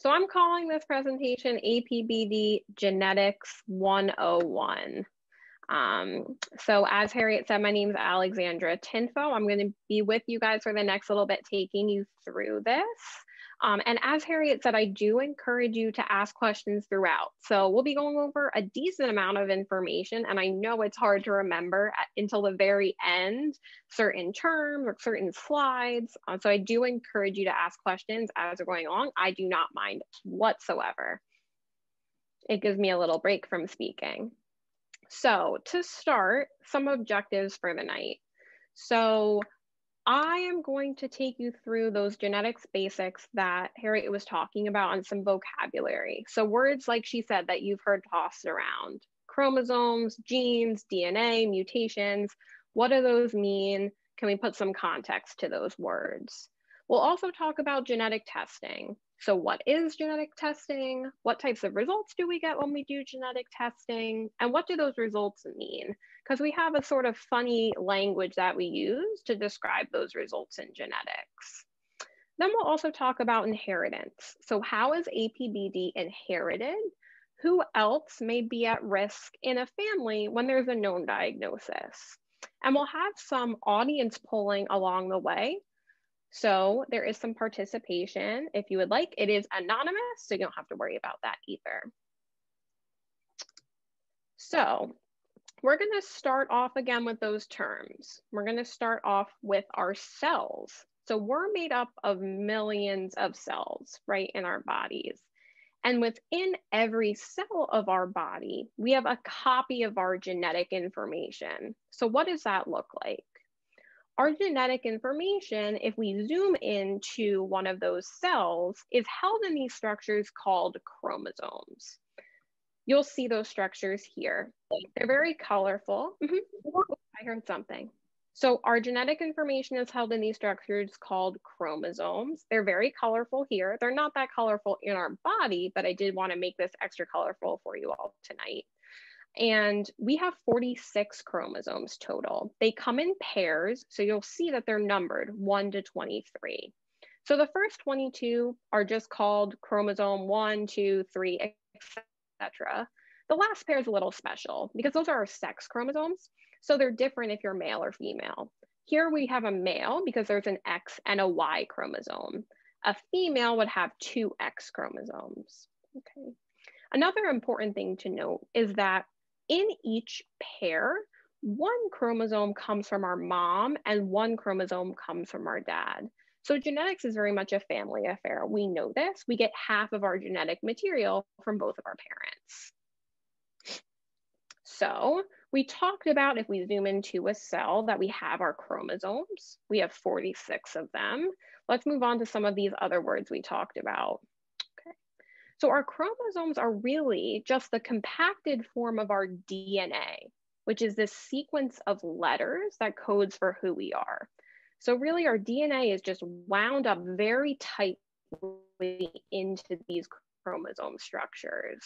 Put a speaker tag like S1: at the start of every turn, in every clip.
S1: So I'm calling this presentation APBD Genetics 101. So as Harriet said, my name is Alexandra Tinfow. I'm going to be with you guys for the next little bit, taking you through this. And as Harriet said, I do encourage you to ask questions throughout. So we'll be going over a decent amount of information, and I know it's hard to remember until the very end, certain terms or certain slides. So I do encourage you to ask questions as we're going along. I do not mind whatsoever. It gives me a little break from speaking. So to start, some objectives for the night. So I am going to take you through those genetics basics that Harriet was talking about on some vocabulary. So words like she said that you've heard tossed around: chromosomes, genes, DNA, mutations. What do those mean? Can we put some context to those words? We'll also talk about genetic testing. So what is genetic testing? What types of results do we get when we do genetic testing? And what do those results mean? Because we have a sort of funny language that we use to describe those results in genetics. Then we'll also talk about inheritance. So how is APBD inherited? Who else may be at risk in a family when there's a known diagnosis? And we'll have some audience polling along the way. So there is some participation if you would like. It is anonymous, so you don't have to worry about that either. So we're going to start off again with those terms. We're going to start off with our cells. So we're made up of millions of cells, right, in our bodies. And within every cell of our body, we have a copy of our genetic information. So what does that look like? Our genetic information, if we zoom into one of those cells, is held in these structures called chromosomes. You'll see those structures here. They're very colorful. I heard something. So our genetic information is held in these structures called chromosomes. They're very colorful here. They're not that colorful in our body, but I did want to make this extra colorful for you all tonight. And we have 46 chromosomes total. They come in pairs, so you'll see that they're numbered 1 to 23. So the first 22 are just called chromosome 1, 2, 3, etc. The last pair is a little special because those are our sex chromosomes. So they're different if you're male or female. Here we have a male because there's an X and a Y chromosome. A female would have 2 X chromosomes. Okay. Another important thing to note is that in each pair, 1 chromosome comes from our mom and 1 chromosome comes from our dad. So genetics is very much a family affair. We know this. We get half of our genetic material from both of our parents. So we talked about, if we zoom into a cell, that we have our chromosomes. We have 46 of them. Let's move on to some of these other words we talked about. So our chromosomes are really just the compacted form of our DNA, which is this sequence of letters that codes for who we are. So really our DNA is just wound up very tightly into these chromosome structures.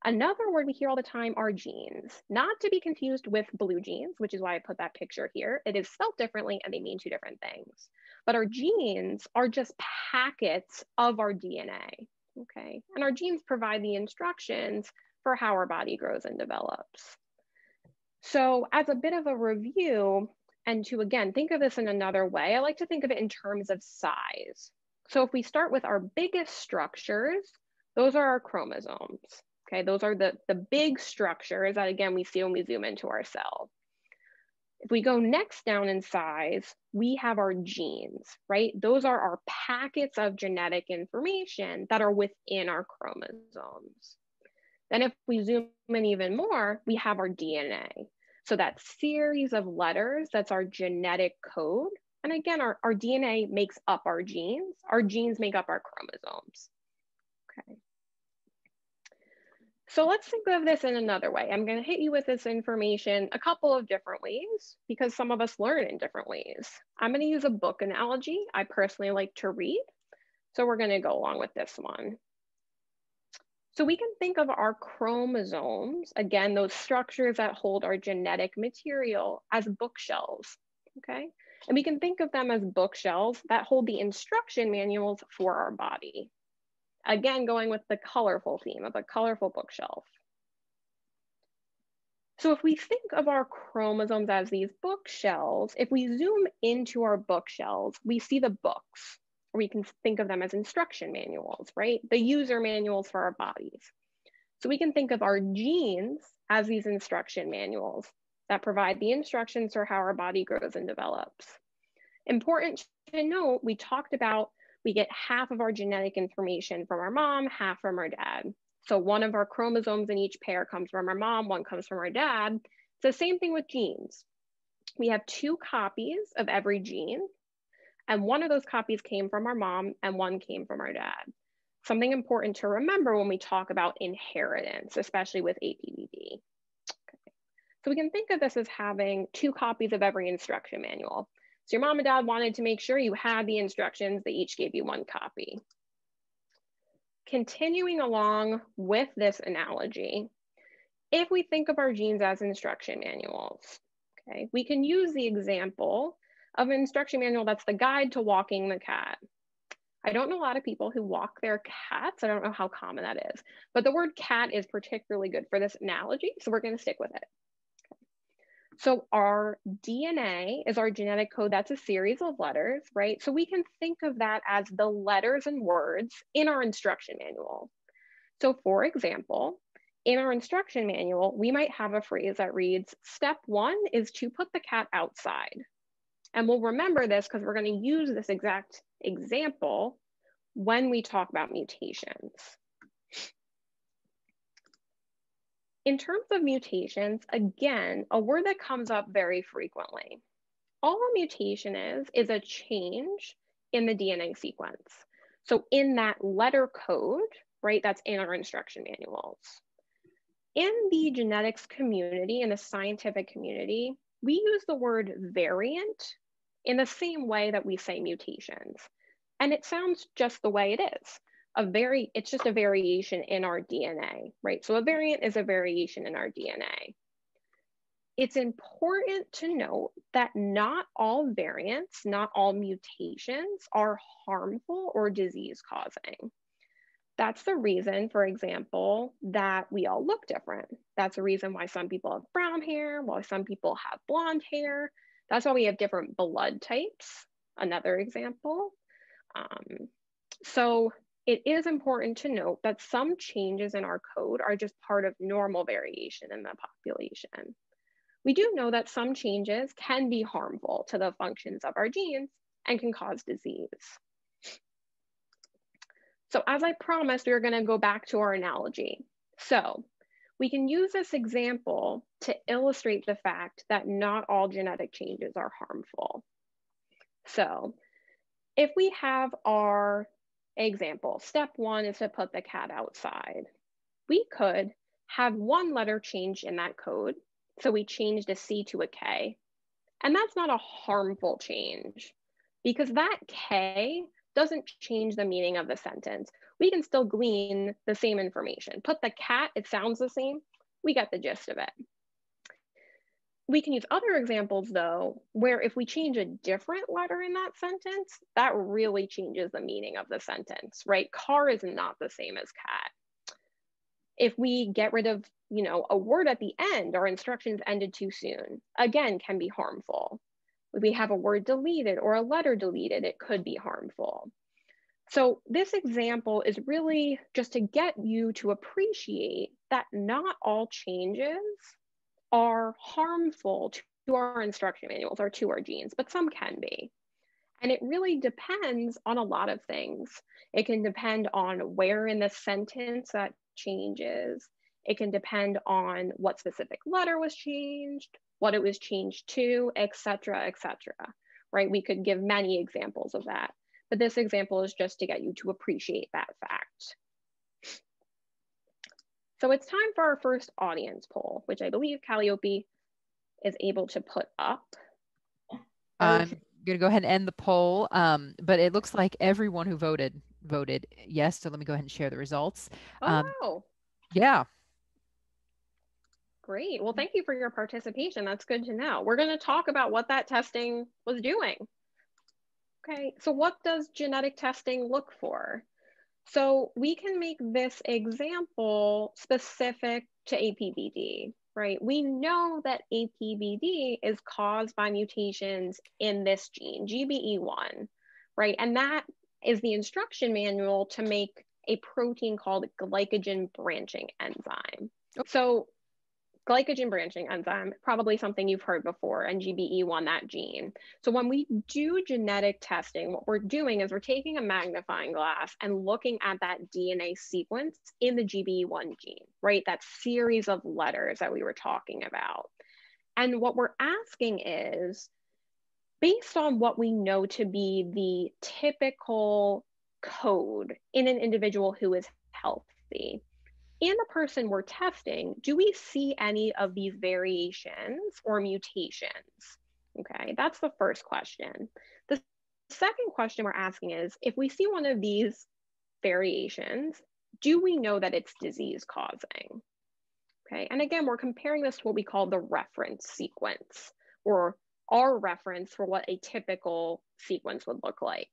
S1: Another word we hear all the time are genes, not to be confused with blue jeans, which is why I put that picture here. It is spelled differently and they mean 2 different things. But our genes are just packets of our DNA. Okay, and our genes provide the instructions for how our body grows and develops. So as a bit of a review, and to again, think of this in another way, I like to think of it in terms of size. So if we start with our biggest structures, those are our chromosomes. Okay, those are the big structures that again, we see when we zoom into our cell. If we go next down in size, we have our genes, right? Those are our packets of genetic information that are within our chromosomes. Then if we zoom in even more, we have our DNA. So that series of letters, that's our genetic code. And again, our DNA makes up our genes make up our chromosomes. Okay. So let's think of this in another way. I'm going to hit you with this information a couple of different ways because some of us learn in different ways. I'm going to use a book analogy I personally like to read. So we're going to go along with this one. So we can think of our chromosomes, again, those structures that hold our genetic material, as bookshelves, okay? And we can think of them as bookshelves that hold the instruction manuals for our body. Again, going with the colorful theme of a colorful bookshelf. So if we think of our chromosomes as these bookshelves, if we zoom into our bookshelves, we see the books, or we can think of them as instruction manuals, right? The user manuals for our bodies. So we can think of our genes as these instruction manuals that provide the instructions for how our body grows and develops. Important to note, we talked about we get half of our genetic information from our mom, half from our dad. So one of our chromosomes in each pair comes from our mom, one comes from our dad. It's the same thing with genes. We have 2 copies of every gene, and one of those copies came from our mom and one came from our dad. Something important to remember when we talk about inheritance, especially with APBD. Okay. So we can think of this as having 2 copies of every instruction manual. So your mom and dad wanted to make sure you had the instructions, they each gave you 1 copy. Continuing along with this analogy, if we think of our genes as instruction manuals, okay, we can use the example of an instruction manual that's the guide to walking the cat. I don't know a lot of people who walk their cats. I don't know how common that is, but the word cat is particularly good for this analogy, so we're going to stick with it. So our DNA is our genetic code. That's a series of letters, right? So we can think of that as the letters and words in our instruction manual. So for example, in our instruction manual, we might have a phrase that reads, step 1 is to put the cat outside. And we'll remember this because we're going to use this exact example when we talk about mutations. In terms of mutations, again, a word that comes up very frequently. All a mutation is a change in the DNA sequence. So in that letter code, right, that's in our instruction manuals. In the genetics community, in the scientific community, we use the word variant in the same way that we say mutations. And it sounds just the way it is. It's just a variation in our DNA, right? So a variant is a variation in our DNA. It's important to note that not all variants, not all mutations are harmful or disease causing. That's the reason, for example, that we all look different. That's the reason why some people have brown hair, why some people have blonde hair. That's why we have different blood types, another example. So it is important to note that some changes in our code are just part of normal variation in the population. We do know that some changes can be harmful to the functions of our genes and can cause disease. So as I promised, we're going to go back to our analogy. So we can use this example to illustrate the fact that not all genetic changes are harmful. So if we have our example, step 1 is to put the cat outside. We could have 1 letter change in that code. So we changed a C to a K. And that's not a harmful change because that K doesn't change the meaning of the sentence. We can still glean the same information. Put the cat, it sounds the same. We get the gist of it. We can use other examples though, where if we change a different letter in that sentence, that really changes the meaning of the sentence, right? Car is not the same as cat. If we get rid of, a word at the end, our instructions ended too soon, again, can be harmful. If we have a word deleted or a letter deleted, it could be harmful. So this example is really just to get you to appreciate that not all changes are harmful to our instruction manuals or to our genes, but some can be. And it really depends on a lot of things. It can depend on where in the sentence that changes. It can depend on what specific letter was changed, what it was changed to, et cetera, right? We could give many examples of that, but this example is just to get you to appreciate that fact. So it's time for our first audience poll, which I believe Calliope is able to put up.
S2: I'm going to go ahead and end the poll, but it looks like everyone who voted yes. So let me go ahead and share the results.
S1: Oh, wow.
S2: Yeah.
S1: Great. Well, thank you for your participation. That's good to know. We're going to talk about what that testing was doing. Okay, so what does genetic testing look for? So we can make this example specific to APBD, right? We know that APBD is caused by mutations in this gene, GBE1, right? And that is the instruction manual to make a protein called glycogen branching enzyme. So glycogen branching enzyme, probably something you've heard before, and GBE1, that gene. So when we do genetic testing, what we're doing is we're taking a magnifying glass and looking at that DNA sequence in the GBE1 gene, right? That series of letters that we were talking about. And what we're asking is, based on what we know to be the typical code in an individual who is healthy, in the person we're testing, do we see any of these variations or mutations? Okay, that's the first question. The second question we're asking is, if we see one of these variations, do we know that it's disease causing? Okay, and again, we're comparing this to what we call the reference sequence, or our reference for what a typical sequence would look like.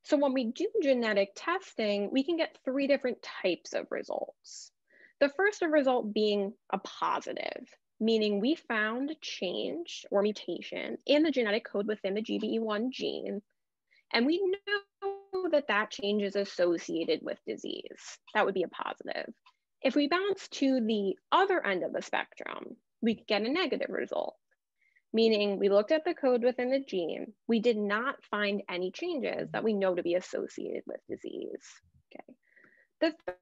S1: So when we do genetic testing, we can get three different types of results. The first result being a positive, meaning we found a change or mutation in the genetic code within the GBE1 gene, and we know that that change is associated with disease. That would be a positive. If we bounce to the other end of the spectrum, we could get a negative result, meaning we looked at the code within the gene, we did not find any changes that we know to be associated with disease. Okay. The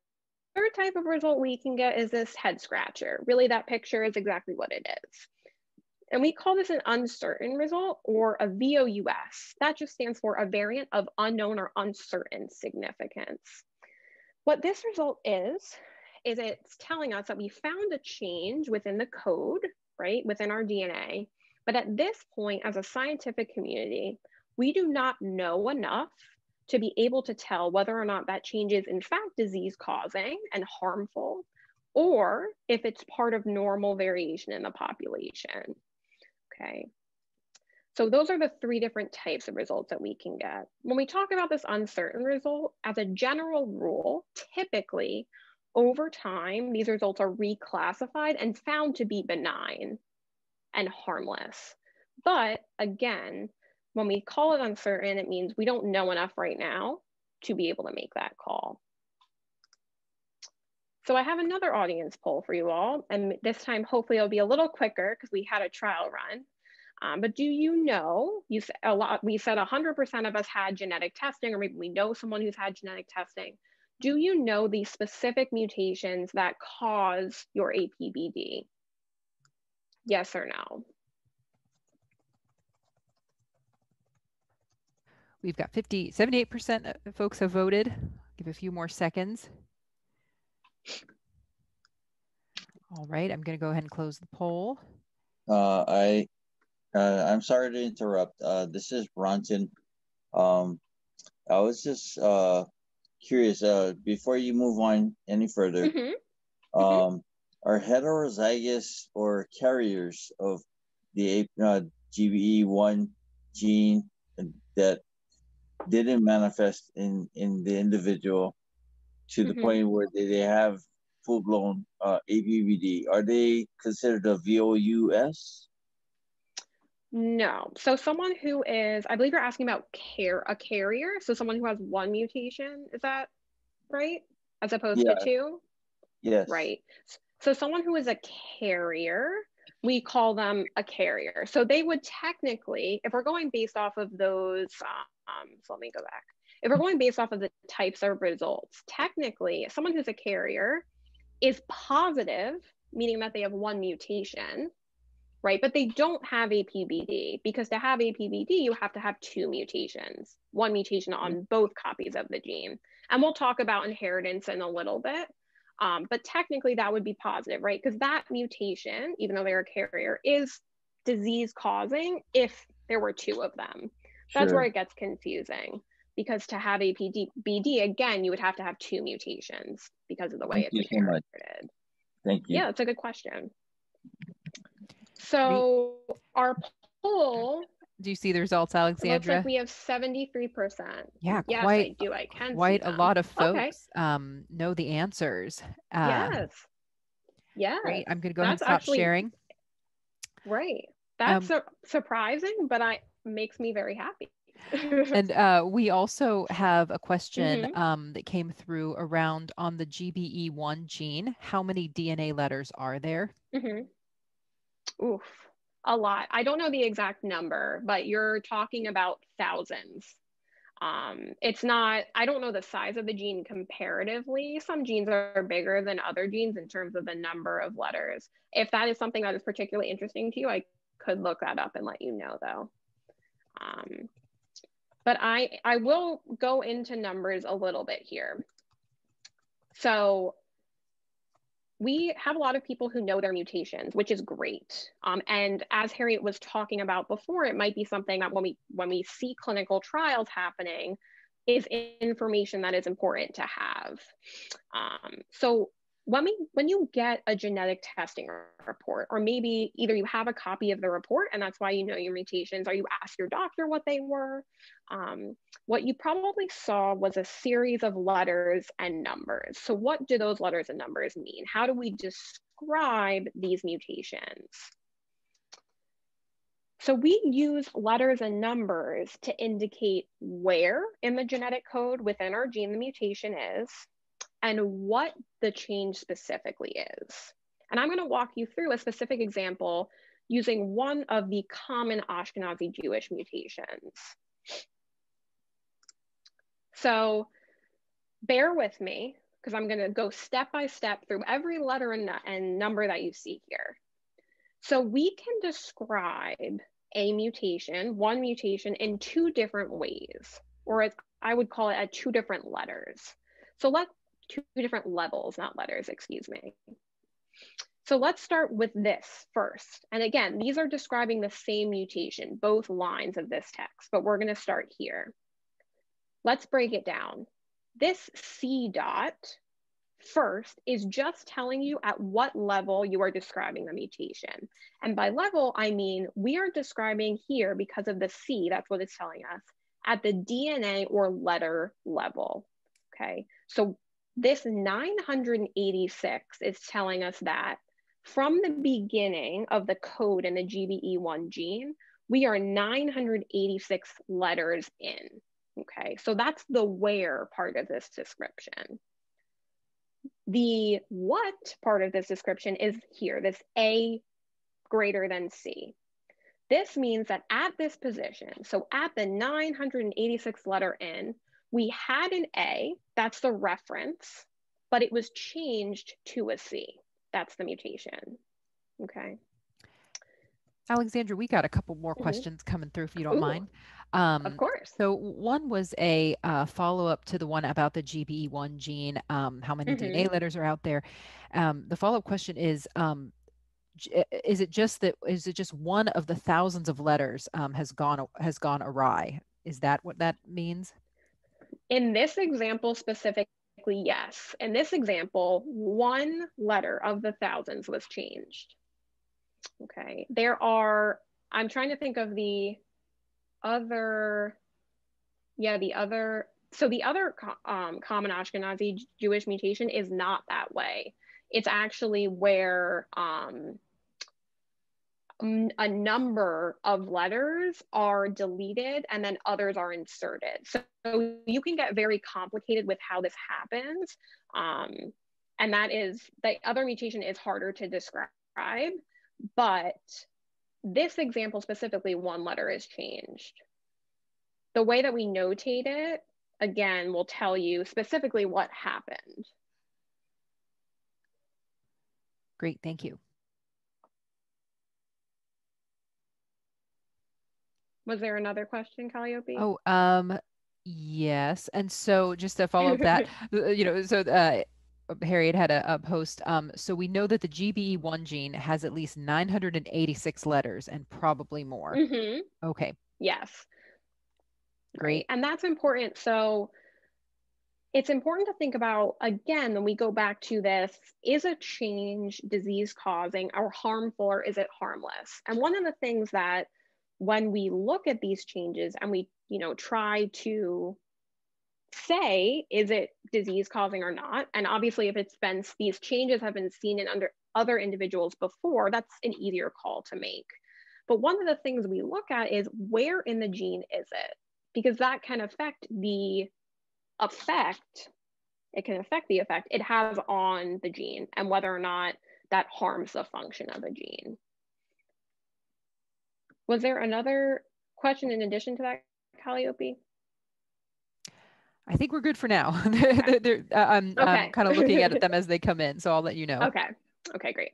S1: third type of result we can get is this head scratcher. Really, that picture is exactly what it is. And we call this an uncertain result, or a VOUS. That just stands for a variant of unknown or uncertain significance. What this result is it's telling us that we found a change within the code, right, within our DNA. But at this point, as a scientific community, we do not know enough to be able to tell whether or not that change is in fact disease causing and harmful, or if it's part of normal variation in the population. Okay. So those are the three different types of results that we can get. When we talk about this uncertain result, as a general rule, typically over time, these results are reclassified and found to be benign and harmless. But again, when we call it uncertain, it means we don't know enough right now to be able to make that call. So I have another audience poll for you all, and this time hopefully it'll be a little quicker because we had a trial run. But do you know, we said 100% of us had genetic testing, or maybe we know someone who's had genetic testing. Do you know the specific mutations that cause your APBD? Yes or no?
S2: We've got 78% of folks have voted. Give a few more seconds. All right, I'm going to go ahead and close the poll.
S3: I'm sorry to interrupt. This is Bronson. I was just curious, before you move on any further, are heterozygous or carriers of the GBE1 gene that didn't manifest in the individual to the point where they have full-blown APBD, are they considered a VOUS?
S1: No. So someone who is, I believe you're asking about a carrier. So someone who has one mutation, is that right? As opposed to two?
S3: Yes.
S1: Right. So someone who is a carrier, we call them a carrier. So they would technically, if we're going based off of those, so let me go back. If we're going based off of the types of results, technically someone who's a carrier is positive, meaning that they have one mutation, right? But they don't have APBD, because to have APBD, you have to have two mutations, one mutation on both copies of the gene. And we'll talk about inheritance in a little bit. But technically that would be positive, right? Because that mutation, even though they're a carrier, is disease causing if there were two of them. That's where it gets confusing, because to have APBD, again, you would have to have two mutations because of the way it's inherited.
S3: Thank you.
S1: Yeah, that's a good question. So our poll.
S2: Do you see the results,
S1: It looks like
S2: Alexandra?
S1: we have 73%.
S2: Yeah,
S1: Yes, I do. I can see
S2: quite a
S1: them.
S2: lot of
S1: Okay.
S2: folks know the answers.
S1: Yes. Yes.
S2: Great. I'm going to go ahead and
S1: That's
S2: stop
S1: actually
S2: sharing.
S1: right. That's surprising, but makes me very happy.
S2: And we also have a question
S1: Mhm.
S2: that came through around on the GBE1 gene. How many DNA letters are there?
S1: Mhm. Oof, a lot. I don't know the exact number, but you're talking about thousands. It's not, I don't know the size of the gene comparatively. Some genes are bigger than other genes in terms of the number of letters. If that is something that is particularly interesting to you, I could look that up and let you know though. But I will go into numbers a little bit here. So we have a lot of people who know their mutations, which is great. And as Harriet was talking about before, it might be something that when we see clinical trials happening, is information that is important to have. So when you get a genetic testing report, or maybe either you have a copy of the report and that's why you know your mutations, or you ask your doctor what they were, what you probably saw was a series of letters and numbers. So what do those letters and numbers mean? How do we describe these mutations? So we use letters and numbers to indicate where in the genetic code within our gene the mutation is and what the change specifically is. And I'm going to walk you through a specific example using one of the common Ashkenazi Jewish mutations. So bear with me, because I'm going to go step by step through every letter and number that you see here. So we can describe a mutation, one mutation, in two different ways, or as I would call it, at two different letters. So two different levels, not letters, excuse me. So let's start with this first. And again, these are describing the same mutation, both lines of this text, but we're going to start here. Let's break it down. This C dot first is just telling you at what level you are describing the mutation. And by level, I mean we are describing here, because of the C, that's what it's telling us, at the DNA or letter level, okay? So this 986 is telling us that from the beginning of the code in the GBE1 gene, we are 986 letters in, okay? So that's the where part of this description. The what part of this description is here, this A greater than C. This means that at this position, so at the 986 letter in, we had an A, that's the reference, but it was changed to a C. That's the mutation, okay?
S2: Alexandra, we got a couple more questions coming through if you don't mind.
S1: Of course.
S2: So one was a follow-up to the one about the GBE1 gene, how many DNA letters are out there. The follow-up question is it just one of the thousands of letters has gone awry? Is that what that means?
S1: In this example specifically, yes. In this example, one letter of the thousands was changed. Okay, I'm trying to think of the other, so the other common Ashkenazi Jewish mutation is not that way. It's actually where a number of letters are deleted and then others are inserted. So you can get very complicated with how this happens. And the other mutation is harder to describe, but this example specifically, one letter is changed. The way that we notate it, again, will tell you specifically what happened.
S2: Great, thank you.
S1: Was there another question, Calliope?
S2: Oh, yes. And so just to follow up that, Harriet had a post. So we know that the GBE1 gene has at least 986 letters and probably more. Okay.
S1: Yes.
S2: Great.
S1: Right. And that's important. So it's important to think about, again, when we go back to this, is a change disease causing or harmful, or is it harmless? And one of the things that when we look at these changes and we, try to say, is it disease causing or not? And obviously if these changes have been seen in other individuals before, that's an easier call to make. But one of the things we look at is where in the gene is it? Because that can affect the effect. It can affect the effect it has on the gene and whether or not that harms the function of a gene. Was there another question in addition to that, Calliope?
S2: I think we're good for now. I'm kind of looking at them as they come in, so I'll let you know.
S1: Okay, great.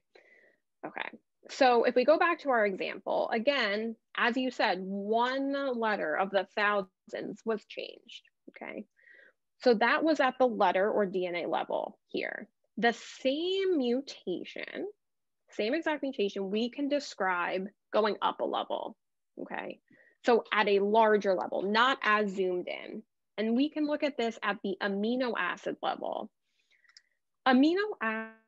S1: Okay, so if we go back to our example, again, as you said, one letter of the thousands was changed, okay? So that was at the letter or DNA level here. The same mutation, same exact mutation, we can describe going up a level, okay? So at a larger level, not as zoomed in. And we can look at this at the amino acid level. Amino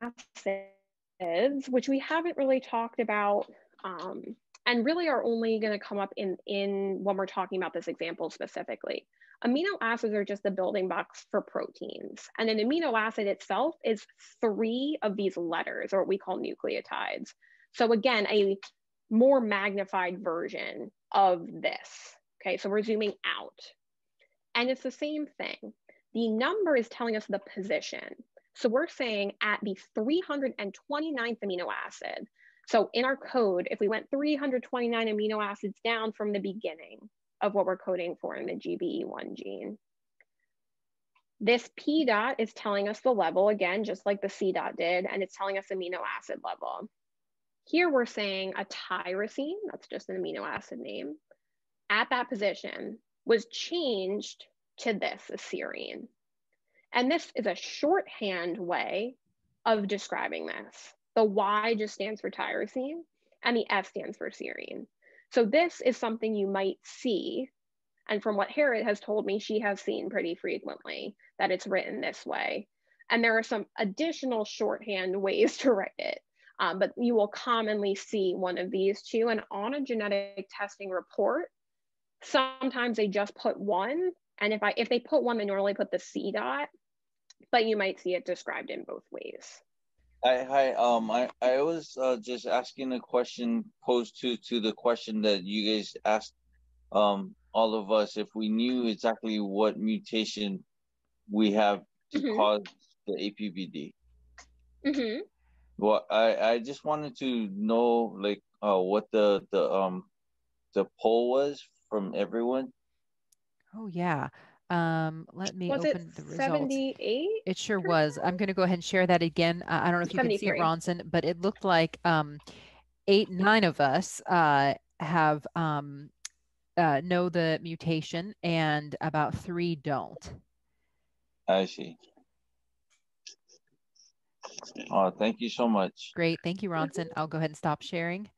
S1: acids, which we haven't really talked about, and really are only going to come up in when we're talking about this example specifically. Amino acids are just the building blocks for proteins. And an amino acid itself is 3 of these letters, or what we call nucleotides. So again, a more magnified version of this. Okay, so we're zooming out. And it's the same thing. The number is telling us the position. So we're saying at the 329th amino acid. So in our code, if we went 329 amino acids down from the beginning of what we're coding for in the GBE1 gene, this P dot is telling us the level, again, just like the C dot did, and it's telling us amino acid level. Here we're saying a tyrosine, that's just an amino acid name, at that position was changed to this, a serine. And this is a shorthand way of describing this. The Y just stands for tyrosine and the S stands for serine. So this is something you might see. And from what Harriet has told me, she has seen pretty frequently that it's written this way. And there are some additional shorthand ways to write it. But you will commonly see one of these two. And on a genetic testing report, sometimes they just put 1. And if they put 1, they normally put the C dot, but you might see it described in both ways.
S3: I was just asking a question posed to the question that you guys asked all of us, if we knew exactly what mutation we have to cause the APBD. Well, I just wanted to know like what the poll was from everyone.
S2: Oh yeah. Let me open the results.
S1: 78?
S2: It sure was. I'm going to go ahead and share that again. I don't know if you can see it, Ronson, but it looked like 9 of us have know the mutation, and about 3 don't.
S3: I see. Oh, thank you so much.
S2: Great. Thank you, Ronson. I'll go ahead and stop sharing.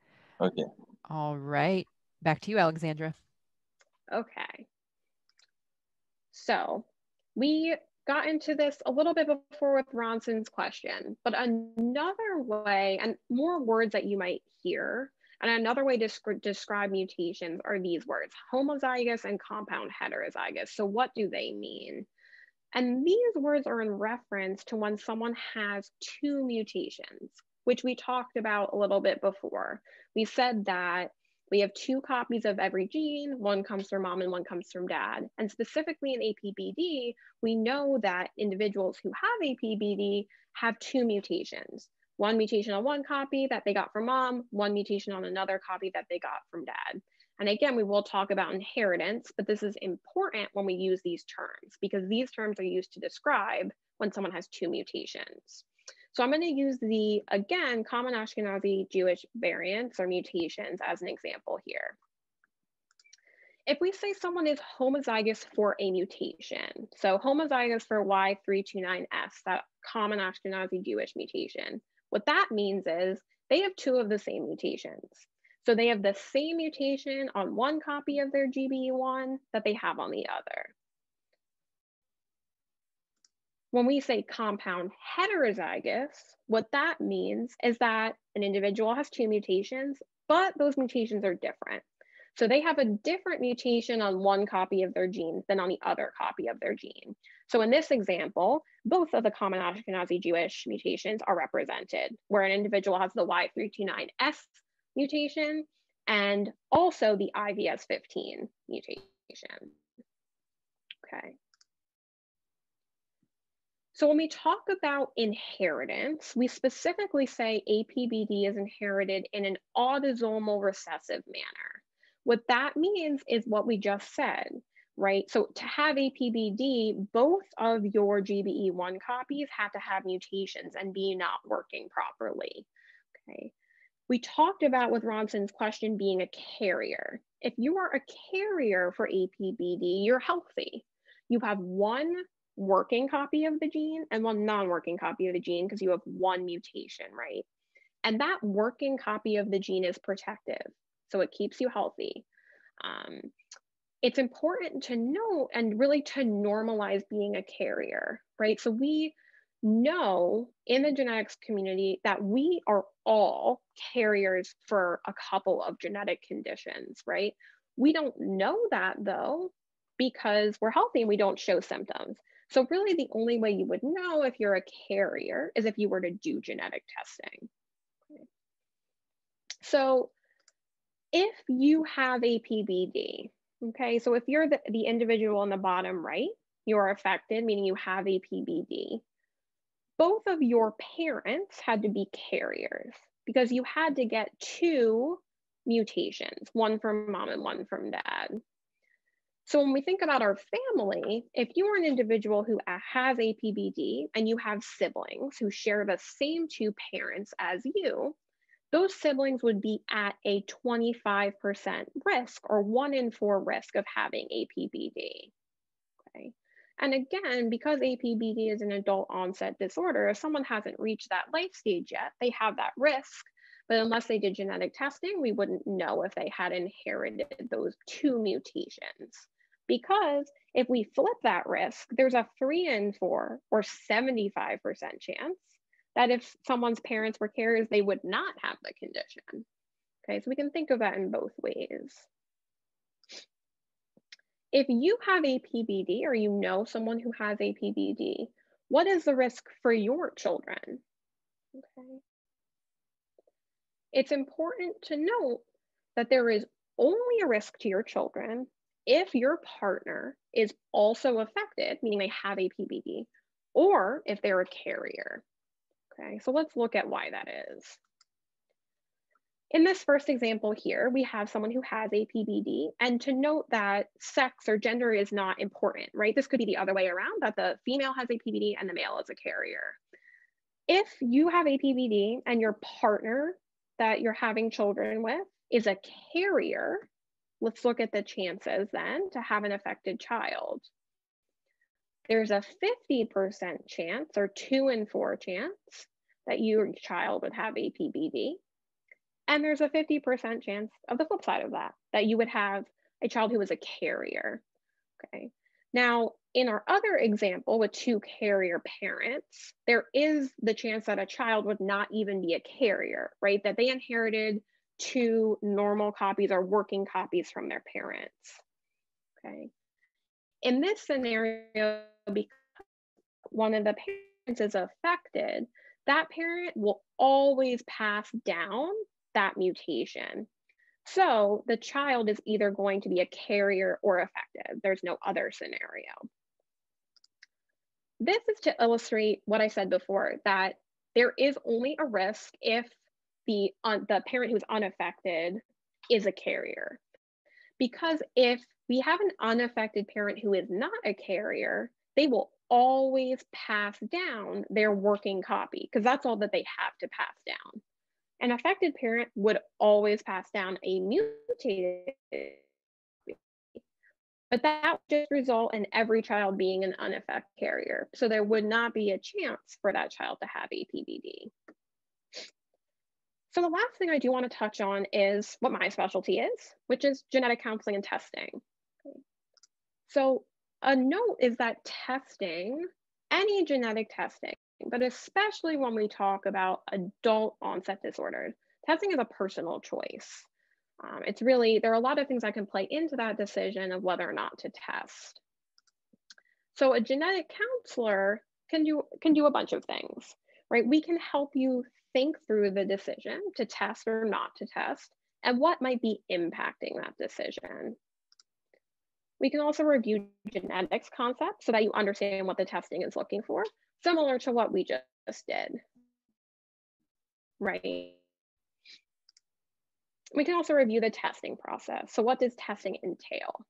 S3: Okay.
S2: All right. Back to you, Alexandra.
S1: Okay. So we got into this a little bit before with Ronson's question, but another way, and more words that you might hear, and another way to describe mutations are these words, homozygous and compound heterozygous. So what do they mean? And these words are in reference to when someone has 2 mutations, which we talked about a little bit before. We said that we have 2 copies of every gene, 1 comes from mom and 1 comes from dad. And specifically in APBD, we know that individuals who have APBD have 2 mutations. 1 mutation on 1 copy that they got from mom, 1 mutation on another copy that they got from dad. And again, we will talk about inheritance, but this is important when we use these terms because these terms are used to describe when someone has 2 mutations. So I'm going to use the, again, common Ashkenazi Jewish variants or mutations as an example here. If we say someone is homozygous for a mutation, so homozygous for Y329S, that common Ashkenazi Jewish mutation, what that means is they have 2 of the same mutations. So they have the same mutation on 1 copy of their GBE1 that they have on the other. When we say compound heterozygous, what that means is that an individual has 2 mutations, but those mutations are different. So they have a different mutation on one copy of their genes than on the other copy of their gene. So in this example, both of the common Ashkenazi Jewish mutations are represented, where an individual has the Y329S mutation and also the IVS15 mutation. Okay. So when we talk about inheritance, we specifically say APBD is inherited in an autosomal recessive manner. What that means is what we just said, right? So to have APBD, both of your GBE1 copies have to have mutations and be not working properly, okay? We talked about with Ronson's question being a carrier. If you are a carrier for APBD, you're healthy. You have one working copy of the gene and one non-working copy of the gene because you have one mutation, right? And that working copy of the gene is protective, so it keeps you healthy. It's important to know and really to normalize being a carrier, right? So we know in the genetics community that we are all carriers for a couple of genetic conditions, right? We don't know that though, because we're healthy and we don't show symptoms. So really the only way you would know if you're a carrier is if you were to do genetic testing. Okay. So if you have APBD, okay, so if you're the individual on the bottom right, you are affected, meaning you have APBD. Both of your parents had to be carriers because you had to get two mutations, one from mom and one from dad. So when we think about our family, if you are an individual who has APBD and you have siblings who share the same two parents as you, those siblings would be at a 25% risk or 1 in 4 risk of having APBD. Okay. And again, because APBD is an adult onset disorder, if someone hasn't reached that life stage yet, they have that risk. But unless they did genetic testing, we wouldn't know if they had inherited those two mutations. Because if we flip that risk, there's a 3 in 4 or 75% chance that if someone's parents were carriers, they would not have the condition. Okay, so we can think of that in both ways. If you have APBD or you know someone who has APBD, what is the risk for your children? Okay. It's important to note that there is only a risk to your children if your partner is also affected, meaning they have APBD, or if they're a carrier. Okay, so let's look at why that is. In this first example here, we have someone who has APBD, and to note that sex or gender is not important, right? This could be the other way around, that the female has APBD and the male is a carrier. If you have APBD and your partner that you're having children with is a carrier, let's look at the chances then to have an affected child. There's a 50% chance or 2 in 4 chance that your child would have APBD. And there's a 50% chance of the flip side of that, that you would have a child who is a carrier, okay? Now, in our other example with 2 carrier parents, there is the chance that a child would not even be a carrier, right? That they inherited 2 normal copies or working copies from their parents, okay? In this scenario, because one of the parents is affected, that parent will always pass down that mutation. So the child is either going to be a carrier or affected. There's no other scenario. This is to illustrate what I said before, that there is only a risk if the parent who's unaffected is a carrier. Because if we have an unaffected parent who is not a carrier, they will always pass down their working copy because that's all that they have to pass down. An affected parent would always pass down a mutated, but that would just result in every child being an unaffected carrier. So there would not be a chance for that child to have APBD. So the last thing I do want to touch on is what my specialty is, which is genetic counseling and testing. Okay. So a note is that testing, any genetic testing, but especially when we talk about adult onset disorders, testing is a personal choice. It's really, there are a lot of things that can play into that decision of whether or not to test. So a genetic counselor can do a bunch of things, right? We can help you think through the decision to test or not to test and what might be impacting that decision. We can also review genetics concepts so that you understand what the testing is looking for, similar to what we just did, right? We can also review the testing process. So what does testing entail?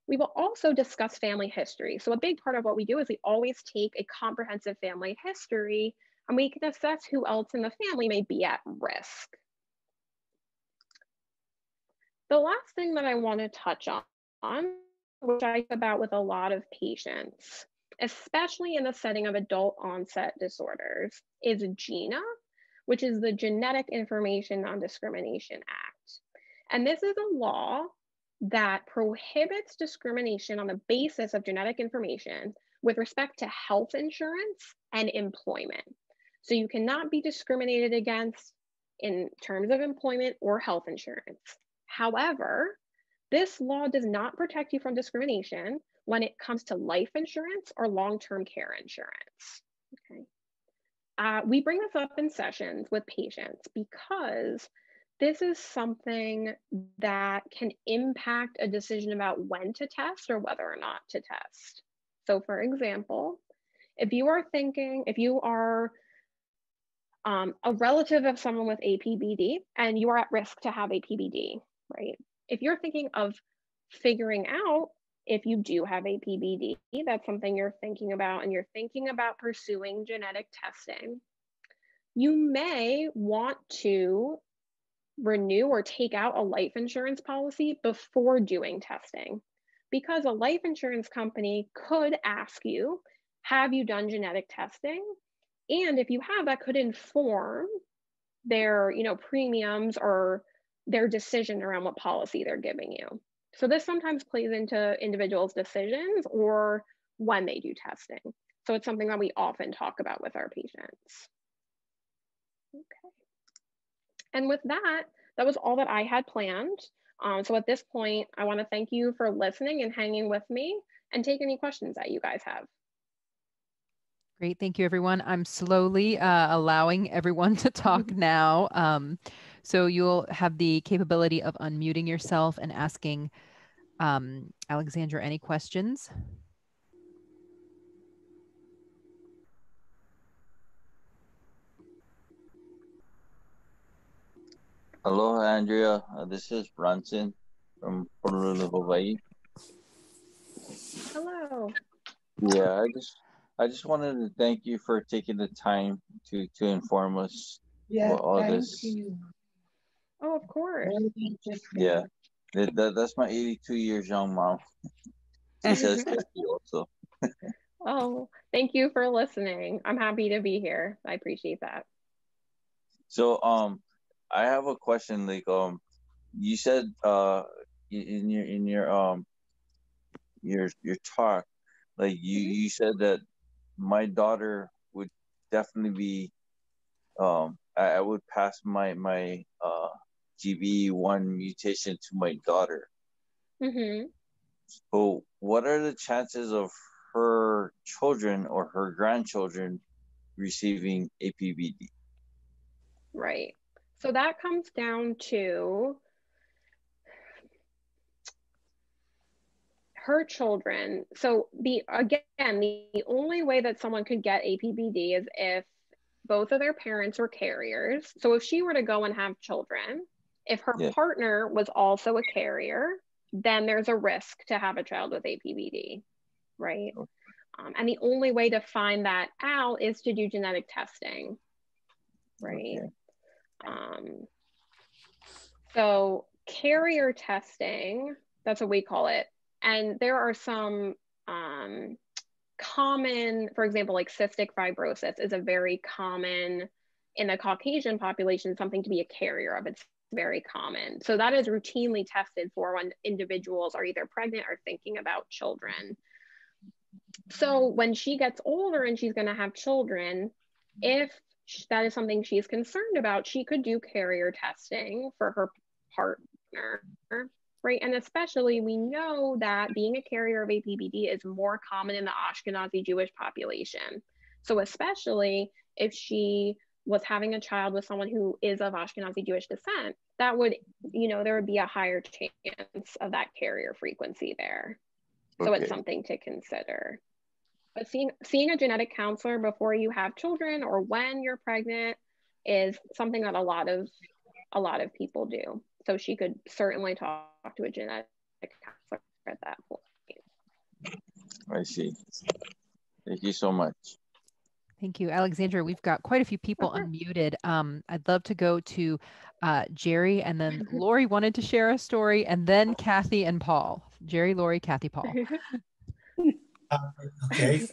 S1: We will also discuss family history. So a big part of what we do is we always take a comprehensive family history and we can assess who else in the family may be at risk. The last thing that I want to touch on, which I talk about with a lot of patients, especially in the setting of adult onset disorders, is GINA, which is the Genetic Information Non-Discrimination Act. And this is a law that prohibits discrimination on the basis of genetic information with respect to health insurance and employment. So you cannot be discriminated against in terms of employment or health insurance. However, this law does not protect you from discrimination when it comes to life insurance or long-term care insurance. Okay. We bring this up in sessions with patients because this is something that can impact a decision about when to test or whether or not to test. So for example, if you are a relative of someone with APBD and you are at risk to have APBD, right? If you're thinking of figuring out if you do have APBD, that's something you're thinking about, and you're thinking about pursuing genetic testing, you may want to renew or take out a life insurance policy before doing testing, because a life insurance company could ask you, have you done genetic testing? And if you have, that could inform their, premiums or their decision around what policy they're giving you. So this sometimes plays into individuals' decisions or when they do testing. So it's something that we often talk about with our patients. Okay. And with that, that was all that I had planned. So at this point, I want to thank you for listening and hanging with me and take any questions that you guys have.
S2: Great. Thank you, everyone. I'm slowly allowing everyone to talk now. So you'll have the capability of unmuting yourself and asking Alexandra any questions.
S3: Hello, Andrea. This is Bronson from Honolulu, Hawaii.
S1: Hello.
S3: Yeah, I just wanted to thank you for taking the time to inform us about all this.
S1: Oh, of course.
S3: Yeah, that's my 82 years young mom. She says 50 also.
S1: Oh, thank you for listening. I'm happy to be here. I appreciate that.
S3: So I have a question. Like you said in your talk, like you said that my daughter would definitely be I would pass my GBE1 mutation to my daughter. So what are the chances of her children or her grandchildren receiving APBD?
S1: Right. So that comes down to her children. So the only way that someone could get APBD is if both of their parents were carriers. So if she were to go and have children, if her partner was also a carrier, then there's a risk to have a child with APBD, right? And the only way to find that out is to do genetic testing, right? So carrier testing, that's what we call it. And there are some common, for example, like cystic fibrosis is a very common in the Caucasian population, something to be a carrier of. It's very common. So that is routinely tested for when individuals are either pregnant or thinking about children. So when she gets older and she's going to have children, if that is something she's concerned about, she could do carrier testing for her partner, right? And especially we know that being a carrier of APBD is more common in the Ashkenazi Jewish population. So especially if she was having a child with someone who is of Ashkenazi Jewish descent, that would, there would be a higher chance of that carrier frequency there. So it's something to consider. But seeing a genetic counselor before you have children or when you're pregnant is something that a lot of people do. So she could certainly talk to a genetic counselor at that point.
S3: I see. Thank you so much.
S2: Thank you, Alexandra. We've got quite a few people unmuted. I'd love to go to Jerry, and then Lori wanted to share a story, and then Kathy and Paul. Jerry, Lori, Kathy, Paul.
S4: Okay.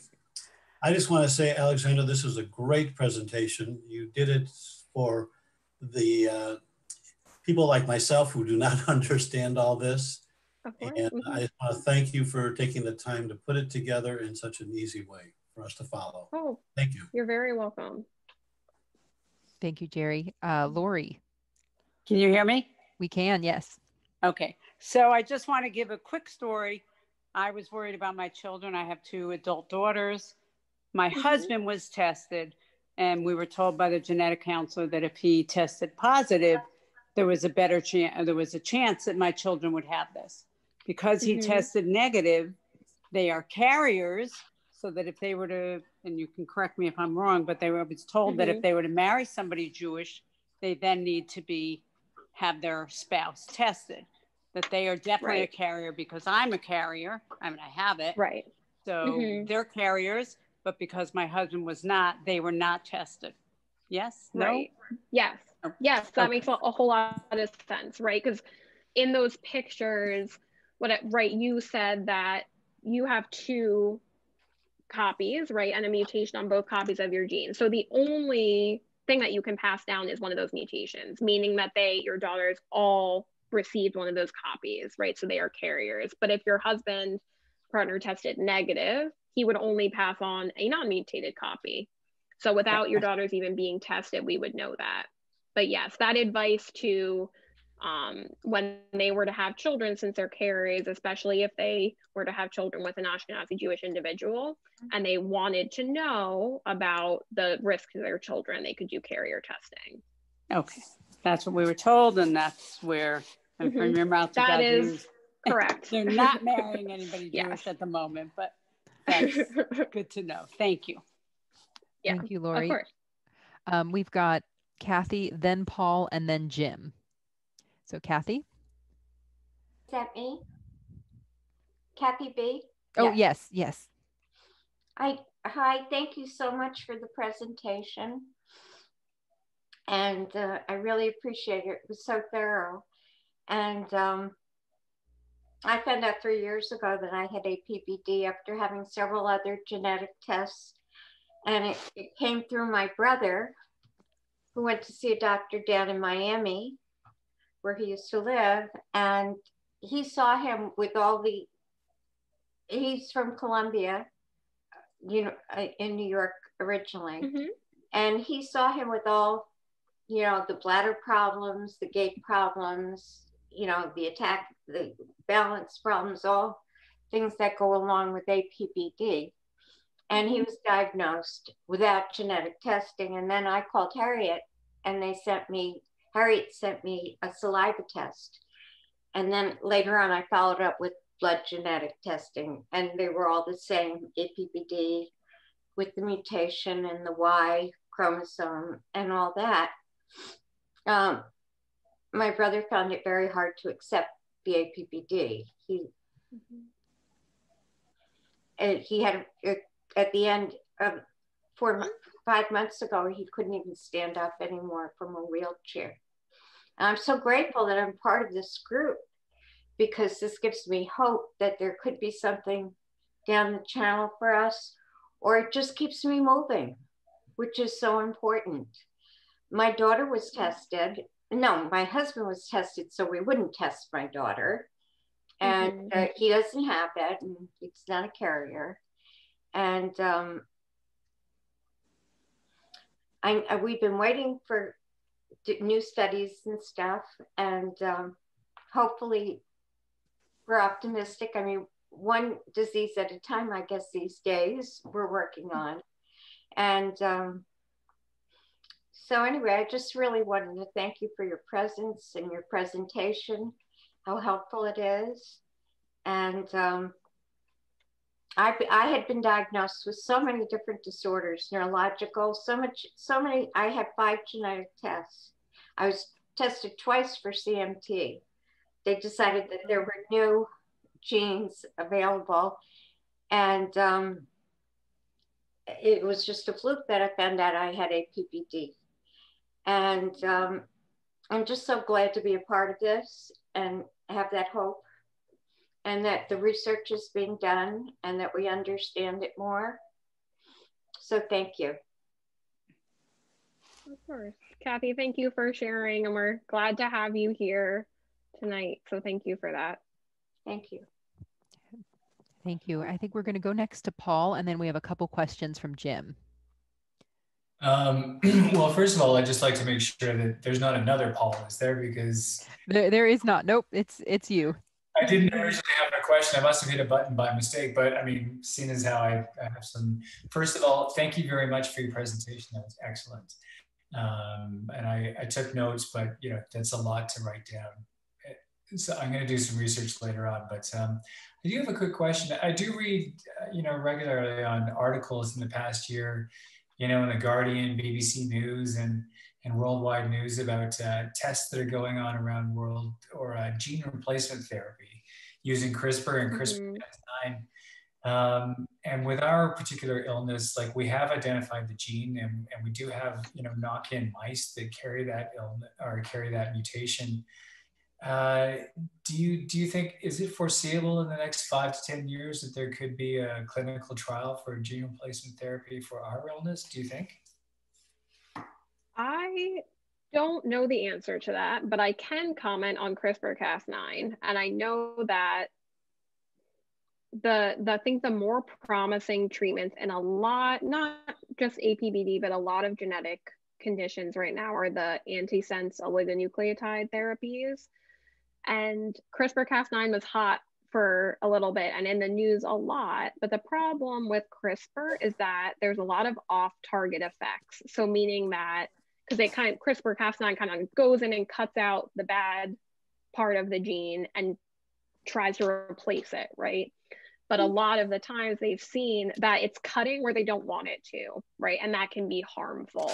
S4: I just want to say, Alexandra, this was a great presentation. You did it for the people like myself who do not understand all this. And I just want to thank you for taking the time to put it together in such an easy way for us to follow.
S1: Oh,
S4: thank you.
S1: You're very welcome.
S2: Thank you, Jerry. Lori.
S5: Can you hear me?
S2: We can, yes.
S5: Okay. So I just want to give a quick story. I was worried about my children. I have 2 adult daughters. My husband was tested, and we were told by the genetic counselor that if he tested positive, there was a better chance, there was a chance that my children would have this. Because he tested negative, they are carriers, so that if they were to, and you can correct me if I'm wrong, but I was told that if they were to marry somebody Jewish, they then need to have their spouse tested. That they are definitely a carrier because I'm a carrier. I mean, I have it.
S1: Right.
S5: So they're carriers, but because my husband was not, they were not tested. Yes?
S1: Right.
S5: No?
S1: Yes.
S5: Okay.
S1: Yes, that makes a whole lot of sense, right? Because in those pictures, you said that you have 2 copies, right? And a mutation on both copies of your gene. So the only thing that you can pass down is one of those mutations, meaning that your daughters all received one of those copies, right? So they are carriers. But if your husband partner tested negative, he would only pass on a non-mutated copy. So without your daughters even being tested, we would know that. But yes, that advice to when they were to have children, since they're carriers, especially if they were to have children with an Ashkenazi Jewish individual, and they wanted to know about the risk to their children, they could do carrier testing.
S5: Okay, that's what we were told, and that's where, and from your mouth to
S1: that
S5: God's
S1: is
S5: ears,
S1: correct.
S5: They're not marrying anybody Jewish at the moment, but that's good to know. Thank you.
S1: Yeah,
S2: thank you, Lori.
S1: Of course.
S2: We've got Kathy, then Paul, and then Jim. So Kathy?
S6: Is that me? Kathy B?
S2: Oh, yes.
S6: Hi, thank you so much for the presentation. And I really appreciate it. It was so thorough. And I found out 3 years ago that I had APBD after having several other genetic tests. And it came through my brother, who went to see a doctor down in Miami, where he used to live. And he saw him with he's from Columbia, in New York originally. And he saw him with all, the bladder problems, the gait problems, the balance problems, all things that go along with APBD. And he was diagnosed without genetic testing. And then I called Harriet, and Harriet sent me a saliva test. And then later on, I followed up with blood genetic testing, and they were all the same, APBD with the mutation and the Y chromosome and all that. My brother found it very hard to accept the APBD. He had, at the end of 5 months ago, he couldn't even stand up anymore from a wheelchair. And I'm so grateful that I'm part of this group, because this gives me hope that there could be something down the channel for us, or it just keeps me moving, which is so important. My daughter was tested. No, my husband was tested, so we wouldn't test my daughter. And he doesn't have it, and he's not a carrier. And we've been waiting new studies and stuff. And hopefully we're optimistic. I mean, one disease at a time, I guess, these days we're working on. And so anyway, I just really wanted to thank you for your presence and your presentation, how helpful it is. And I had been diagnosed with so many different disorders, neurological, so many, I had 5 genetic tests. I was tested twice for CMT. They decided that there were new genes available. And it was just a fluke that I found out I had APBD. And I'm just so glad to be a part of this and have that hope, and that the research is being done and that we understand it more. So thank you.
S1: Of course. Kathy, thank you for sharing, and we're glad to have you here tonight. So thank you for that.
S6: Thank you.
S2: Thank you. I think we're going to go next to Paul, and then we have a couple questions from Jim.
S7: Well, first of all, I'd just like to make sure that there's not another Paul, is there? Because
S2: there is not. Nope, it's you.
S7: I didn't originally have a question. I must have hit a button by mistake, but I mean, seeing as how I have some, first of all, thank you very much for your presentation. That was excellent. And I took notes, but you know, that's a lot to write down. So I'm going to do some research later on, but I do have a quick question. I do read, you know, regularly on articles in the past year, you know, in the Guardian, BBC News, and worldwide news about tests that are going on around the world, or gene replacement therapy using CRISPR and CRISPR-Cas9. And with our particular illness, like, we have identified the gene, and we do have, you know, knock-in mice that carry that illness or carry that mutation. Do you think, is it foreseeable in the next 5 to 10 years that there could be a clinical trial for gene replacement therapy for our illness, do you think?
S1: I don't know the answer to that, but I can comment on CRISPR-Cas9. And I know that I think the more promising treatments in a lot, not just APBD, but a lot of genetic conditions right now are the antisense oligonucleotide therapies. And CRISPR-Cas9 was hot for a little bit and in the news a lot. But the problem with CRISPR is that there's a lot of off-target effects. So meaning that, because CRISPR-Cas9 kind of goes in and cuts out the bad part of the gene and tries to replace it, right? But a lot of the times they've seen that it's cutting where they don't want it to, right? And that can be harmful.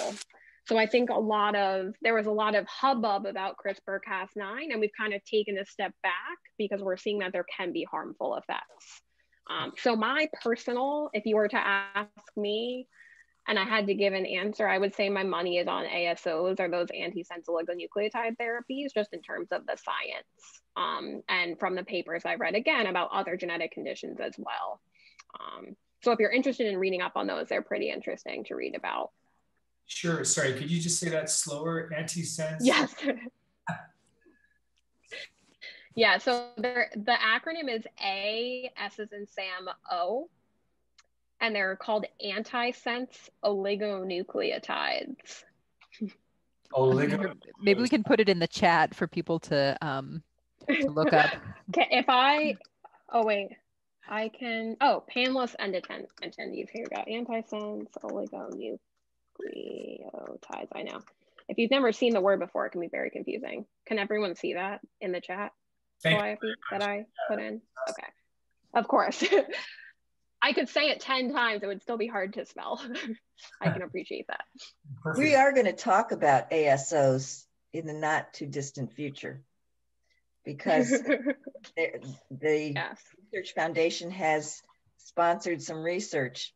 S1: So I think there was a lot of hubbub about CRISPR-Cas9, and we've kind of taken a step back because we're seeing that there can be harmful effects. So my personal, if you were to ask me, and I had to give an answer, I would say my money is on ASOs, or those antisense oligonucleotide therapies, just in terms of the science. And from the papers I've read, again, about other genetic conditions as well. So if you're interested in reading up on those, they're pretty interesting to read about.
S7: Sure. Sorry, could you just say that slower? Antisense?
S1: Yes. Yeah, so the acronym is A, S as in Sam, O, and they're called antisense oligonucleotides.
S2: Maybe we can put it in the chat for people to look up. Panelists and attendees. Here we go. Antisense oligonucleotides. I know. If you've never seen the word before, it can be very confusing. Can everyone see that in the chat? That I put in? Okay. Of course. I could say it 10 times. It would still be hard to spell. I can appreciate that.
S8: Perfect. We are going to talk about ASOs in the not too distant future, because the Research Foundation has sponsored some research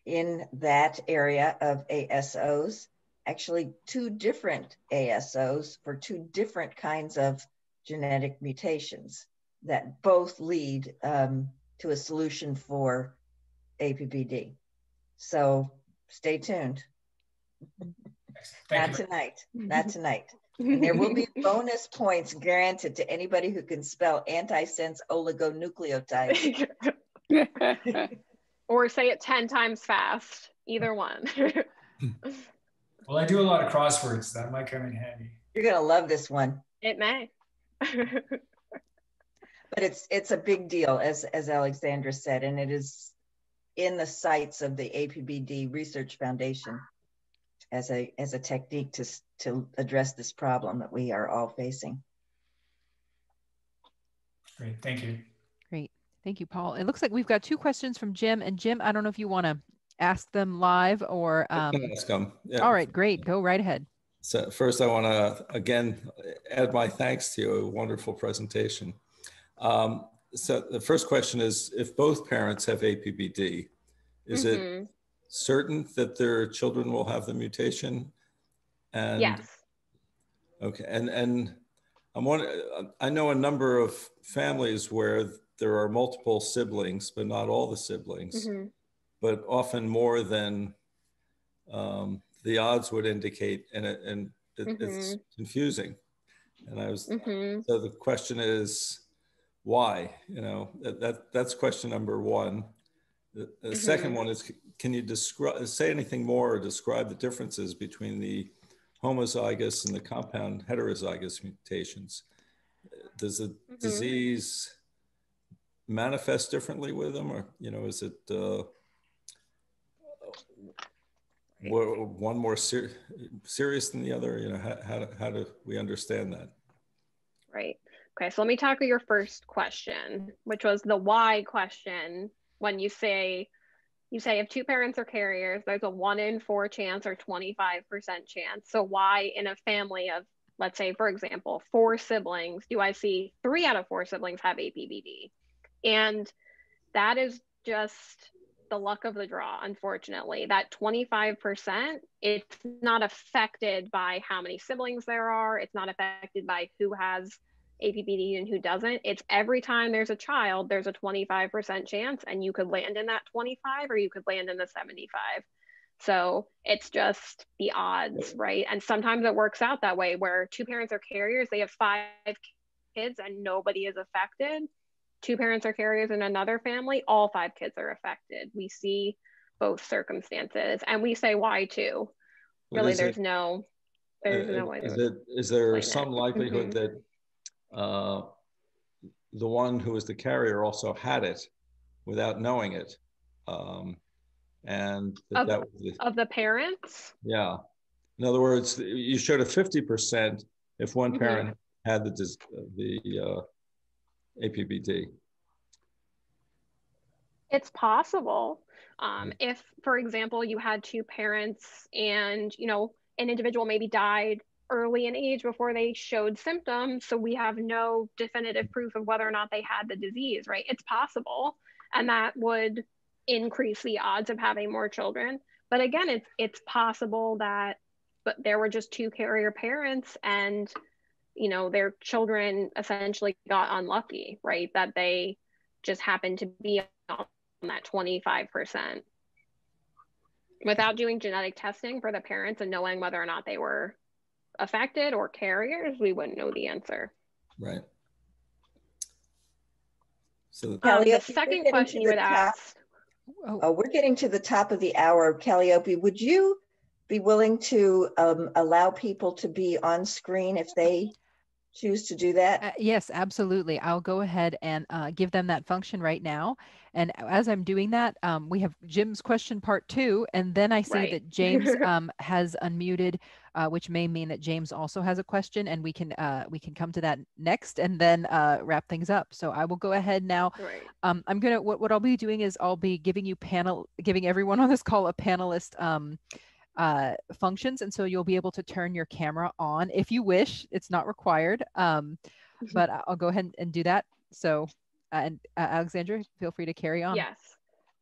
S8: in that area of ASOs, actually 2 different ASOs for 2 different kinds of genetic mutations that both lead to a solution for APBD. So stay tuned. Not tonight. And there will be bonus points granted to anybody who can spell antisense oligonucleotide.
S1: Or say it 10 times fast, either one.
S7: Well, I do a lot of crosswords. That might come in handy.
S8: You're going to love this one.
S1: It may.
S8: But it's a big deal, as Alexandra said, and it is in the sights of the APBD Research Foundation as a technique to address this problem that we are all facing.
S7: Great, thank you.
S2: Great, thank you, Paul. It looks like we've got 2 questions from Jim. And Jim, I don't know if you want to ask them live or.
S9: I can ask them. Yeah.
S2: All right, great. Go right ahead.
S9: So first, I want to again add my thanks to you. A wonderful presentation. So the first question is: if both parents have APBD, is it certain that their children will have the mutation? And
S1: yes.
S9: Okay, and I know a number of families where there are multiple siblings, but not all the siblings, but often more than the odds would indicate, and it's confusing. And I was so the question is why? You know, that's question number one. The second one is, can you say anything more or describe the differences between the homozygous and the compound heterozygous mutations? Does the disease manifest differently with them, or is it one more serious than the other? How do we understand that?
S1: Right. Okay. So let me tackle your first question, which was the why question. When you say if 2 parents are carriers, there's a 1 in 4 chance or 25% chance. So why in a family of, let's say, for example, 4 siblings, do I see 3 out of 4 siblings have APBD? And that is just the luck of the draw, unfortunately. That 25%, it's not affected by how many siblings there are. It's not affected by who has APBD and who doesn't. It's every time there's a child, there's a 25% chance, and you could land in that 25 or you could land in the 75. So it's just the odds, right? And sometimes it works out that way where 2 parents are carriers, they have 5 kids and nobody is affected. 2 parents are carriers in another family, all 5 kids are affected. We see both circumstances, and we say why too. Really, there's no way.
S9: Is there some likelihood that the one who was the carrier also had it without knowing it, and that was
S1: of the parents?
S9: Yeah. In other words, you showed a 50% if one parent had the APBD.
S1: It's possible. If, for example, you had 2 parents and, an individual maybe died early in age before they showed symptoms, so we have no definitive proof of whether or not they had the disease, right? It's possible, and that would increase the odds of having more children. But again, it's possible that there were just 2 carrier parents and their children essentially got unlucky, right? That they just happened to be on that 25%. Without doing genetic testing for the parents and knowing whether or not they were affected or carriers, we wouldn't know the answer.
S9: Right. So
S1: the second question you had asked.
S8: We're getting to the top of the hour. Calliope, would you be willing to allow people to be on screen if they choose to do that?
S2: Yes, absolutely. I'll go ahead and give them that function right now. And as I'm doing that, we have Jim's question part 2, and then I see that James has unmuted, which may mean that James also has a question, and we can come to that next and then wrap things up. So I will go ahead now. I'm gonna what I'll be doing is I'll be giving everyone on this call a panelist functions, and so you'll be able to turn your camera on if you wish. It's not required, but I'll go ahead and do that. So Alexandra, feel free to carry on.
S1: Yes.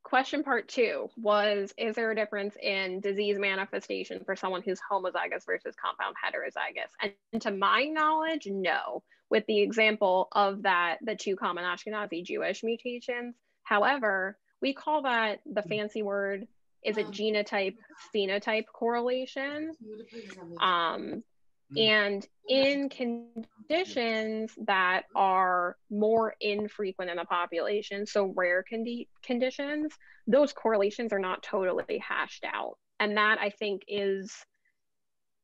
S1: Question part 2 was, is there a difference in disease manifestation for someone who's homozygous versus compound heterozygous? And to my knowledge, no, with the example of the 2 common Ashkenazi Jewish mutations. However, we call that, the fancy word is it genotype phenotype correlation. And in conditions that are more infrequent in the population, so rare conditions, those correlations are not totally hashed out. And that, I think, is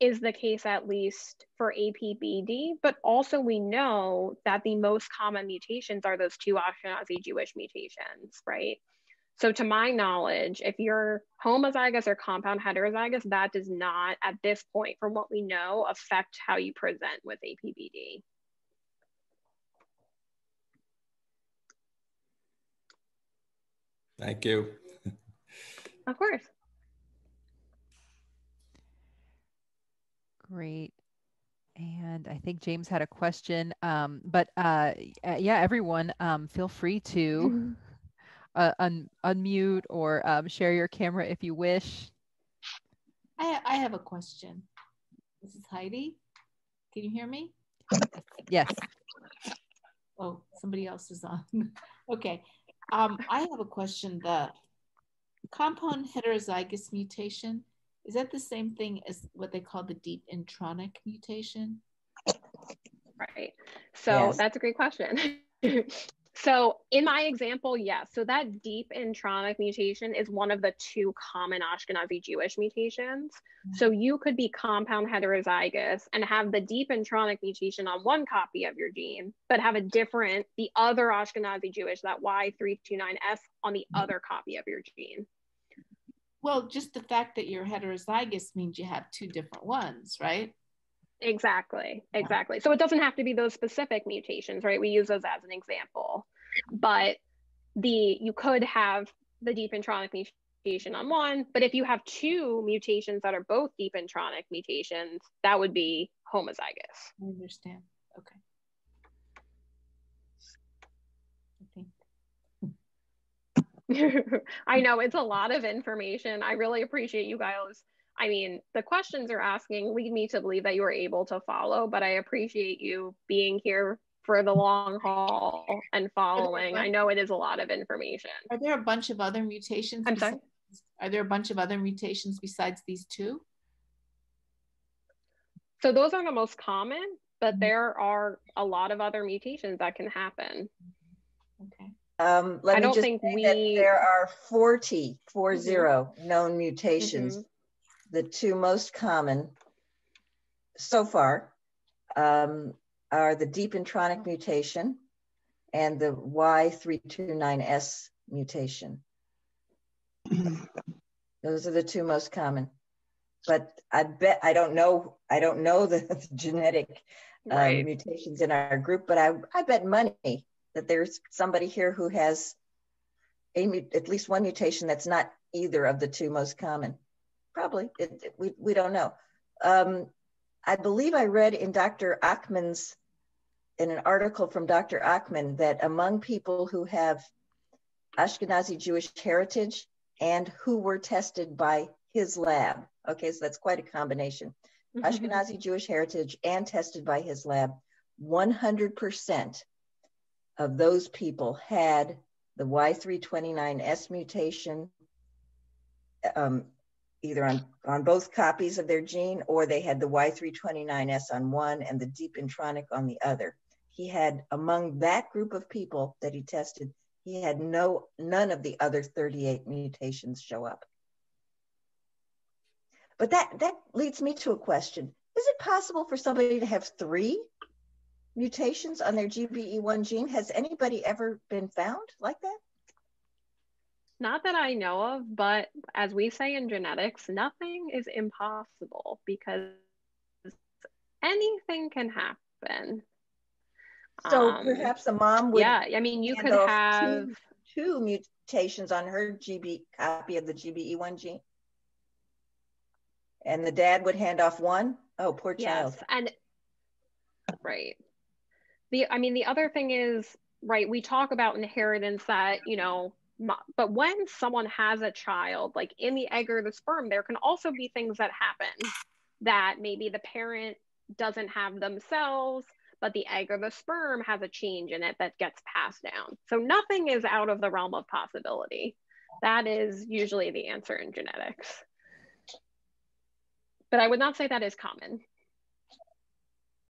S1: is the case at least for APBD, but also we know that the most common mutations are those two Ashkenazi Jewish mutations, right? So to my knowledge, if you're homozygous or compound heterozygous, that does not, at this point, from what we know, affect how you present with APBD.
S9: Thank you.
S1: Of course.
S2: Great. And I think James had a question, but yeah, everyone, feel free to unmute or share your camera if you wish.
S10: I have a question. This is Heidi. Can you hear me?
S2: Yes.
S10: Oh, somebody else is on. Okay. I have a question. The compound heterozygous mutation, is that the same thing as what they call the deep intronic mutation?
S1: Right. So
S8: Yes.
S1: that's a great question. So in my example, yes. So that deep intronic mutation is one of the two common Ashkenazi Jewish mutations. So you could be compound heterozygous and have the deep intronic mutation on one copy of your gene, but have the other Ashkenazi Jewish, that Y329S, on the other copy of your gene.
S10: Well, just the fact that you're heterozygous means you have two different ones, right?
S1: Exactly. So it doesn't have to be those specific mutations, right? We use those as an example, but you could have the deep intronic mutation on one, but if you have two mutations that are both deep intronic mutations, that would be homozygous.
S10: I understand. Okay.
S1: I know it's a lot of information. I really appreciate you guys. I mean, the questions you're asking lead me to believe that you were able to follow, but I appreciate you being here for the long haul and following. I know it is a lot of information.
S10: Are there a bunch of other mutations?
S1: I'm sorry?
S10: Are there a bunch of other mutations besides these two?
S1: So those are the most common, but there are a lot of other mutations that can happen.
S10: Okay.
S8: Let me just say that there are 40 known mutations. The two most common so far are the deep intronic mutation and the Y329S mutation. Those are the two most common. But I bet I don't know the genetic mutations in our group, but I bet money that there's somebody here who has at least one mutation that's not either of the two most common. Probably, we don't know. I believe I read in in an article from Dr. Achman, that among people who have Ashkenazi Jewish heritage and who were tested by his lab, okay, so that's quite a combination, Ashkenazi Jewish heritage and tested by his lab, 100% of those people had the Y329S mutation, either on both copies of their gene, or they had the Y329S on one and the deep intronic on the other. He had, among that group of people that he tested, he had none of the other 38 mutations show up. But that leads me to a question. Is it possible for somebody to have 3 mutations on their GBE1 gene? Has anybody ever been found like that?
S1: Not that I know of, but as we say in genetics, nothing is impossible because anything can happen.
S8: So perhaps a mom would,
S1: yeah, I mean, you could have
S8: two mutations on her copy of the GBE1 gene, and the dad would hand off one. Oh, poor child.
S1: Yes, and right. The other thing is, right, we talk about inheritance that, but when someone has a child, like in the egg or the sperm, there can also be things that happen that maybe the parent doesn't have themselves, but the egg or the sperm has a change in it that gets passed down. So nothing is out of the realm of possibility. That is usually the answer in genetics. But I would not say that is common.